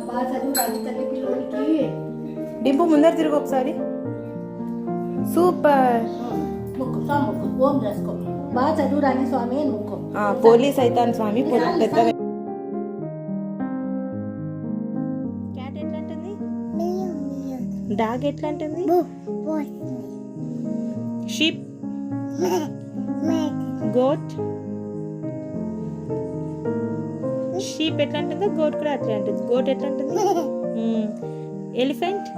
బాగా చదువు రాని తల్లి పిల్లోనికి. డింపు ముందర తిరుగు ఒకసారి. సూపర్. ముక్కు స్వామి ముక్కు ఓం చేసుకో. బాగా చదువు రాని స్వామి అని ముక్కు. పోలీస్ అయితాను స్వామి పెద్దగా. క్యాట్ ఎట్లా అంటుంది? డాగ్ ఎట్లా అంటుంది? Sheep, goat. షీప్ ఎట్లా అంటుందో గోట్ కూడా అట్లా అంటుంది. గోట్ ఎట్లా అంటుంది? Elephant,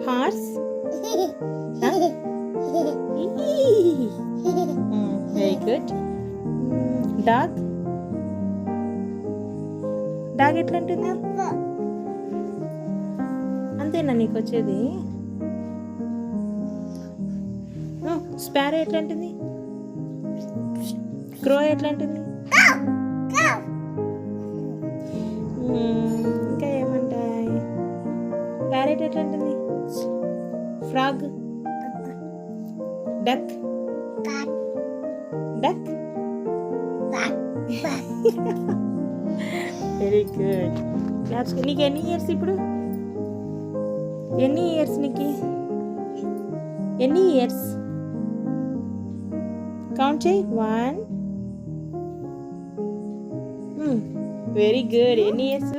horse. Very good. Dog, dog ఎట్లా అంటుంది? అంతేనా నీకు వచ్చేది? స్పారో ఎట్లా అంటుంది? క్రో ఎట్లా అంటుంది? ఇంకా ఏమంటాయి? ప్యారెట్ ఎట్లా అంటుంది? Frog, duck, duck. Very good. నీకు ఎన్ని ఇయర్స్ ఇప్పుడు? ఎన్ని ఇయర్స్ నీకు? ఎన్ని ఇయర్స్? కౌంట్ చేయి. 1. Very good. ఎన్ని ఇయర్స్?